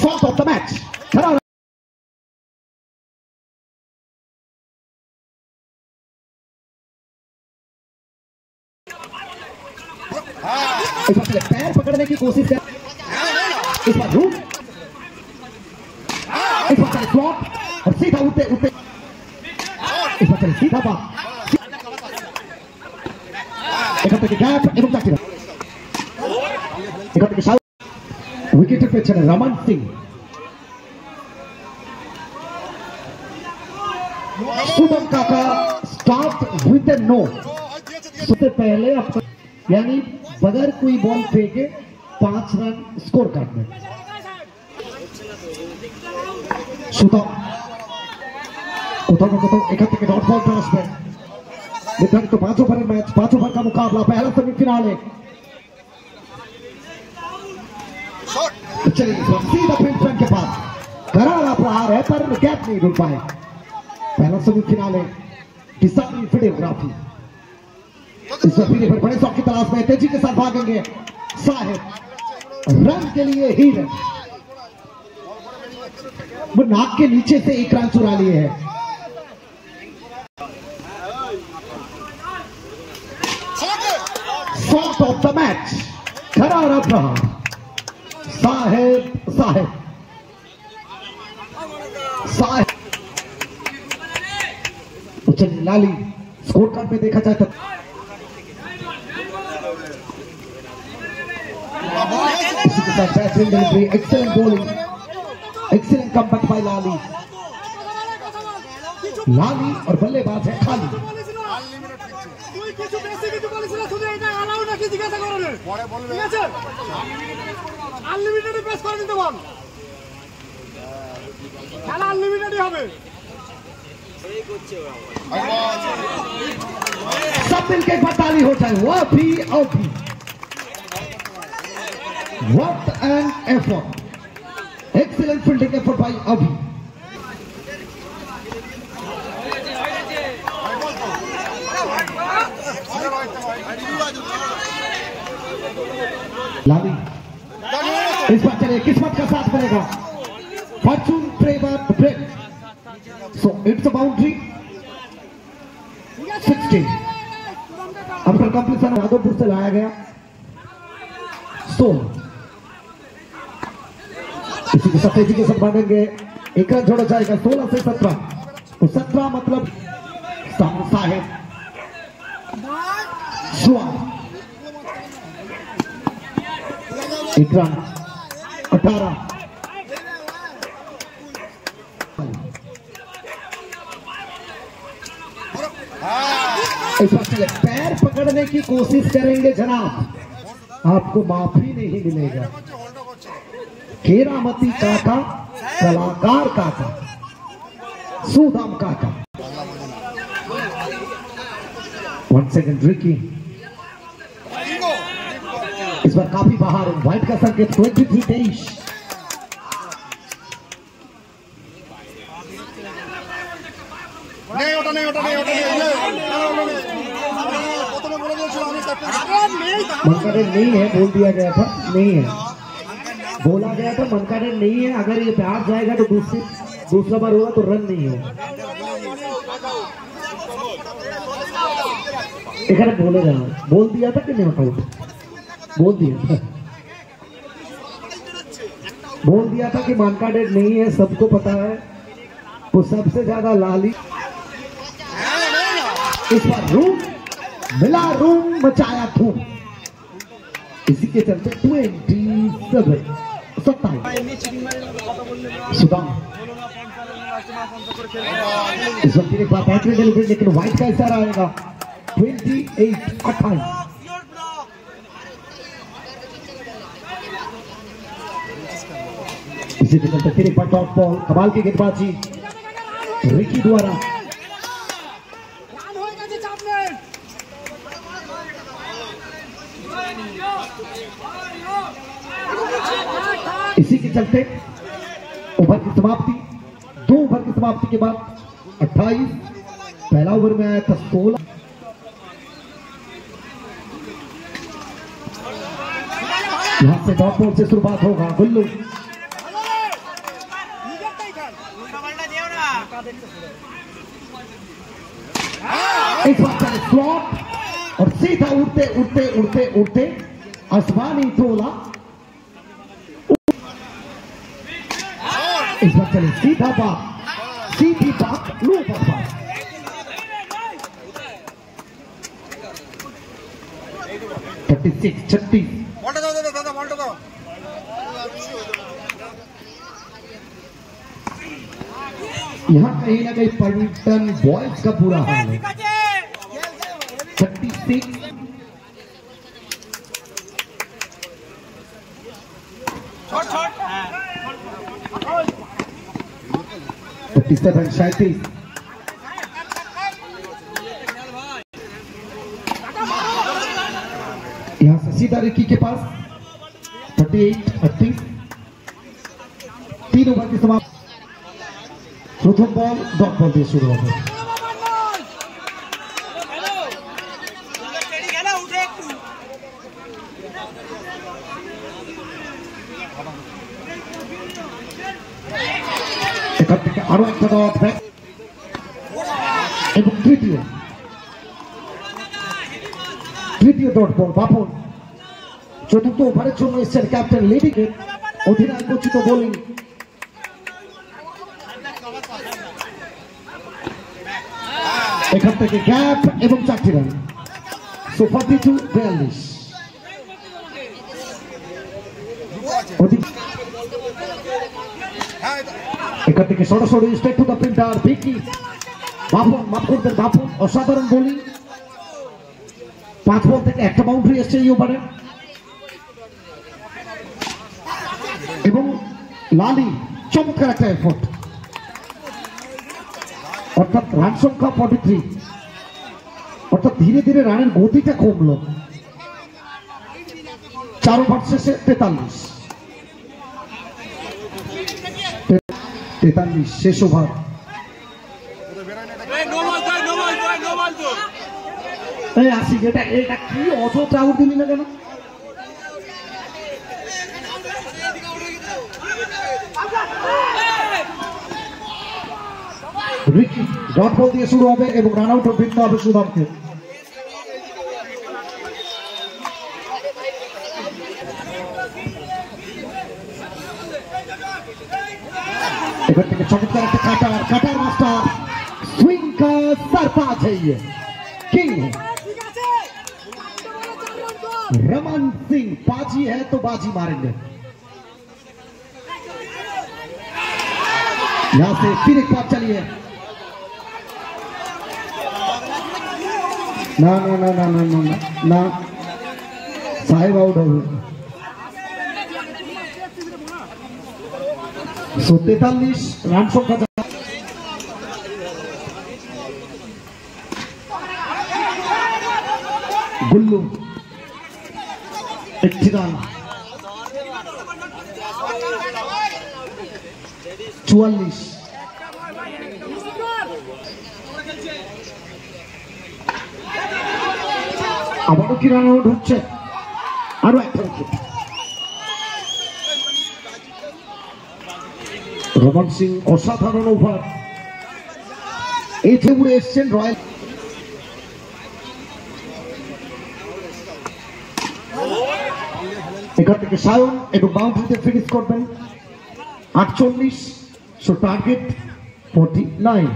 Shot of the match. खड़ा इस बार पैर पकड़ने की कोशिश कर, इस बार रूट, इस बार स्लॉट और सीधा उठते उठते, इस बार सीधा बात इकट्ठे के गैप एवं ताकि इकट्ठे के शाउट विकेट पे चले रमन सिंह। सुदम काका स्टार्ट विद ए नो। सबसे पहले आपको यानी बगैर कोई बॉल फेंके 5 रन स्कोर करने। सुदम इकट्ठे के डॉट बॉल टॉस में निर्धारित तो 5 ओवर मैच, 5 ओवर का मुकाबला, पहला सेमीफिनाल है। चलिए सीधा फील्ड के पास करारा प्रहार है पर गैप नहीं ढूंढ पाए। पहला सेमीफिनाल है किसानी वीडियोग्राफी। इस जफीरे पर बड़े शॉट की तलाश में तेजी के साथ भागेंगे साहिब। रन के लिए ही रन, वो नाक के नीचे से एक रन चुरा लिए है। शॉट ऑफ द मैच करारा प्रहार साहिब साहिब साहिब। चलिए लाली स्कोर कार्ड पे देखा जाए तो इसी के साथ batting delivery, excellent bowling, excellent comeback by Lali. Lali और बल्लेबाज है खाली। सब मिलकर एक बार ताली हो जाए। वो भी और भी What an effort! Excellent fielding effort by Abhi. लाली इस बार चले, किस्मत का साथ मिलेगा। Fortune favor the break. So it's a boundary 60. After completion Madhopur से लाया गया 16। इसी के साथ तेजी के साथ भागेंगे, एक रन जोड़ा जाएगा 16 से 17। तो 17 मतलब साहिब एक रन 18। इस बार पैर पकड़ने की कोशिश करेंगे जनाब, आपको माफी नहीं मिलेगा। केरामती काका, कलाकार काका, सुदाम काका। 1 सेकंड रिकी इस बार काफी बाहर, व्हाइट का संकेत 23-23। मनकाडेड नहीं है, बोल दिया गया था, नहीं है, बोला गया था मनकाडेड नहीं है। अगर ये प्यार जाएगा तो दूसरा बार होगा तो रन नहीं होगा। एक बोले जाना, बोल दिया था कि नहीं आउट, बोल दिया था कि मनकाडेड नहीं है, सबको पता है। वो सबसे ज्यादा लाली इस बार रूम मिला, रूम मचाया धूम। इसी के चलते 27 सुदाम इस वक्त एक बार बैटरी डिलीवरी, लेकिन व्हाइट का इशारा आएगा 28-28। इसी के चलते फिर एक बार टॉप बॉल, कमाल की गेंदबाजी रिकी द्वारा। इसी के चलते ओवर की समाप्ति, 2 ओवर की समाप्ति के बाद 28, पहला ओवर में आया था 16। यहां से डॉट बॉल से शुरुआत होगा। गुल्लू इस बार चले स्लॉट और सीधा उड़ते उड़ते उड़ते उड़ते आसमानी तोला। इस बार चले सीधा बात, सीधी बात, लो बात 36-36। यहाँ कहीं ना कहीं पर्यटन बॉयज का पूरा हाल है। 36 37-37। यहां से सीधा रिकी के पास 38-38। 3 ओवर की समाप्ति। प्रथम बॉल डॉट बॉल দিয়ে শুরু হবে। এখান থেকে আরো একটা ডট ব্যাক এবং তৃতীয় ডট বল বাপন। চতুর্থ ওভারের জন্য এসেছেন ক্যাপ্টেন লিডিকে, অধিনায়ক উচিত বোলিং। এখান থেকে গ্যাপ এবং 4টি রান। 42-42। এখান থেকে সরাসরি straight to the printer Vicky. Bapan মাফ করবেন, বাপন অসাধারণ বোলিং। 5 বল থেকে একটা বাউন্ডারি এসছে এই ওভারে এবং লালি চমৎকার একটা এফোর্ট। অর্থাৎ রান সংখ্যা 43, অর্থাৎ ধীরে ধীরে রানের গতিটা কমলো। 4 ওভার শেষে 43 শেষ ওভার। আসি এটা কি অযথা আউট দিলি না কেন? রিকি ডট বল দিয়ে শুরু হবে এবং রান আউট ভিন্ন হবে সুদামকে। এবার থেকে চমৎকার একটা কাটার মাস্টার स्विंग का सरताज है ये किंग रमन सिंह। बाजी है तो बाजी मारेंगे। यहां से फिर एक बार चलिए। ना ना ना ना ना ना ना साहेब आउट हो गए। 43 রান সংখ্যা। गुल्लू 1 রান। 44। আবারও কি রান আউট হচ্ছে? আরো একটা উইকেট। রমন সিং অসাধারণ ওভার। এই ত্রিপুরে এসছেন রয়্যাল। এখান থেকে সায়ন এবং বাউন্ডারিতে ফিনিশ করবেন 48। So target 49।